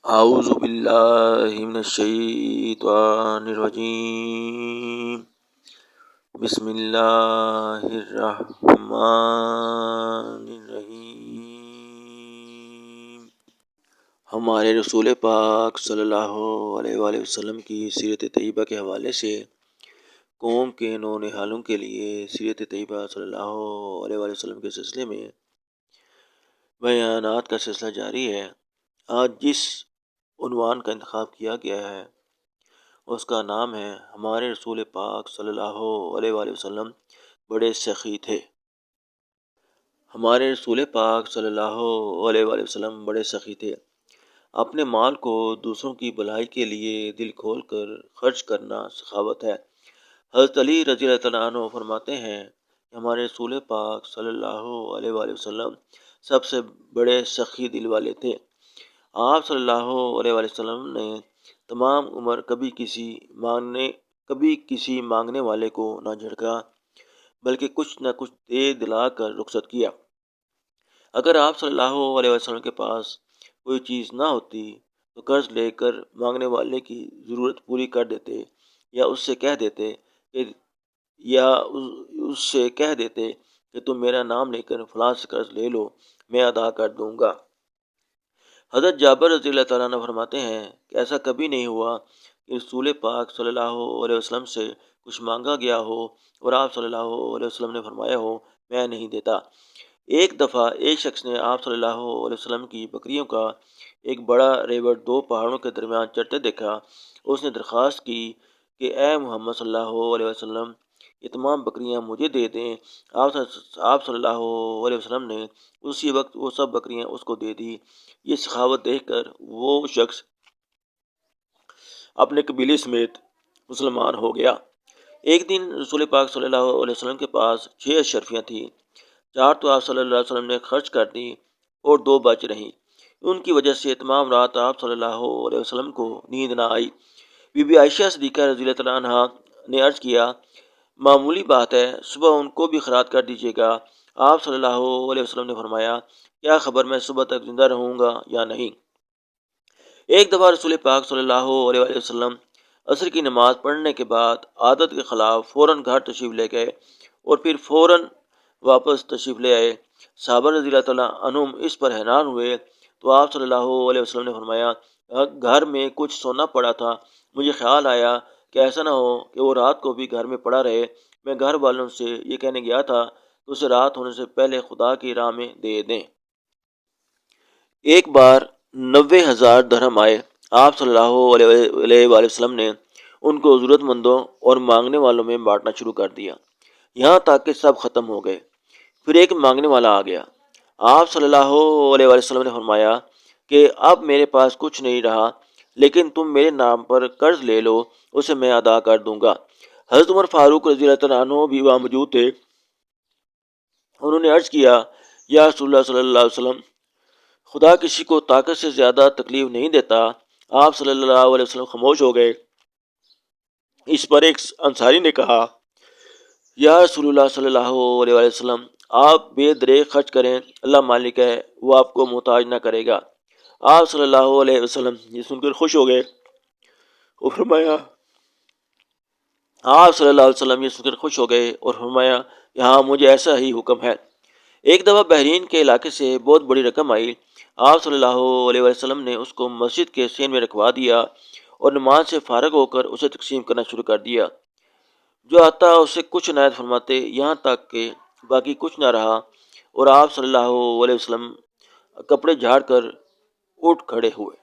اعوذ باللہ من الشیطان الرجیم بسم اللہ الرحمن الرحیم۔ ہمارے رسول پاک صلی اللہ علیہ وآلہ وسلم کی سیرت طیبہ کے حوالے سے قوم کے نونہالوں کے لیے سیرت طیبہ صلی اللہ علیہ وآلہ وسلم کے سلسلے میں بیانات کا سلسلہ جاری ہے۔ آج جس عنوان کا انتخاب کیا گیا ہے اس کا نام ہے ہمارے رسول پاک صلی اللہ علیہ وآلہ وسلم بڑے سخی تھے۔ ہمارے رسول پاک صلی اللہ علیہ وآلہ وسلم بڑے سخی تھے۔ اپنے مال کو دوسروں کی بھلائی کے لیے دل کھول کر خرچ کرنا سخاوت ہے۔ حضرت علی رضی اللہ تعالیٰ عنہ فرماتے ہیں کہ ہمارے رسول پاک صلی اللہ علیہ وآلہ وسلم سب سے بڑے سخی دل والے تھے۔ آپ صلی اللہ علیہ وآلہ وسلم نے تمام عمر کبھی کسی مانگنے والے کو نہ جھڑکا بلکہ کچھ نہ کچھ دے دلا کر رخصت کیا۔ اگر آپ صلی اللہ علیہ وسلم کے پاس کوئی چیز نہ ہوتی تو قرض لے کر مانگنے والے کی ضرورت پوری کر دیتے یا اس سے کہہ دیتے کہ تم میرا نام لے کر فلاں سے قرض لے لو، میں ادا کر دوں گا۔ حضرت جابر رضی اللہ تعالیٰ عنہ فرماتے ہیں کہ ایسا کبھی نہیں ہوا کہ رسول پاک صلی اللہ علیہ وسلم سے کچھ مانگا گیا ہو اور آپ صلی اللہ علیہ وسلم نے فرمایا ہو میں نہیں دیتا۔ ایک دفعہ ایک شخص نے آپ صلی اللہ علیہ وسلم کی بکریوں کا ایک بڑا ریوڑ دو پہاڑوں کے درمیان چرتے دیکھا۔ اس نے درخواست کی کہ اے محمد صلی اللہ علیہ وسلم، یہ تمام بکریاں مجھے دے دیں۔ آپ صلی اللہ علیہ وسلم نے اسی وقت وہ سب بکریاں اس کو دے دی۔ یہ سخاوت دیکھ کر وہ شخص اپنے قبیلے سمیت مسلمان ہو گیا۔ ایک دن رسول پاک صلی اللہ علیہ وسلم کے پاس 6 اشرفیاں تھیں۔ 4 تو آپ صلی اللہ علیہ وسلم نے خرچ کر دی اور 2 بچ رہیں۔ ان کی وجہ سے تمام رات آپ صلی اللہ علیہ وسلم کو نیند نہ آئی۔ بی بی عائشہ صدیقہ رضی اللہ تعالیٰ عنہ نے عرض کیا معمولی بات ہے، صبح ان کو بھی خیرات کر دیجیے گا۔ آپ صلی اللہ علیہ وسلم نے فرمایا کیا خبر میں صبح تک زندہ رہوں گا یا نہیں۔ ایک دفعہ رسول پاک صلی اللہ علیہ وسلم عصر کی نماز پڑھنے کے بعد عادت کے خلاف فوراً گھر تشریف لے گئے اور پھر فوراً واپس تشریف لے آئے۔ صحابہ رضی اللہ تعالیٰ عنہم اس پر حیران ہوئے تو آپ صلی اللہ علیہ وسلم نے فرمایا گھر میں کچھ سونا پڑا تھا، مجھے خیال آیا کہ ایسا نہ ہو کہ وہ رات کو بھی گھر میں پڑا رہے، میں گھر والوں سے یہ کہنے گیا تھا کہ اسے رات ہونے سے پہلے خدا کی راہ میں دے دیں۔ ایک بار 90,000 درہم آئے۔ آپ صلی اللہ علیہ وآلہ وسلم نے ان کو ضرورت مندوں اور مانگنے والوں میں بانٹنا شروع کر دیا، یہاں تک کہ سب ختم ہو گئے۔ پھر ایک مانگنے والا آ گیا۔ آپ صلی اللہ علیہ وآلہ وسلم نے فرمایا کہ اب میرے پاس کچھ نہیں رہا، لیکن تم میرے نام پر قرض لے لو، اسے میں ادا کر دوں گا۔ حضرت عمر فاروق رضی اللہ تعالیٰ عنہ بھی وہاں موجود تھے۔ انہوں نے عرض کیا یا رسول اللہ صلی اللہ علیہ وسلم، خدا کسی کو طاقت سے زیادہ تکلیف نہیں دیتا۔ آپ صلی اللہ علیہ وسلم خاموش ہو گئے۔ اس پر ایک انصاری نے کہا یا رسول اللہ صلی اللہ علیہ وسلم، آپ بے دریغ خرچ کریں، اللہ مالک ہے، وہ آپ کو محتاج نہ کرے گا۔ آپ صلی اللہ علیہ وسلم یہ سن کر خوش ہو گئے اور فرمایا یہاں مجھے ایسا ہی حکم ہے۔ ایک دفعہ بحرین کے علاقے سے بہت بڑی رقم آئی۔ آپ صلی اللہ علیہ وسلم نے اس کو مسجد کے سین میں رکھوا دیا اور نماز سے فارغ ہو کر اسے تقسیم کرنا شروع کر دیا۔ جو آتا اسے کچھ عنایت فرماتے، یہاں تک کہ باقی کچھ نہ رہا اور آپ صلی اللہ علیہ وسلم کپڑے جھاڑ کر اٹھ کھڑے ہوئے۔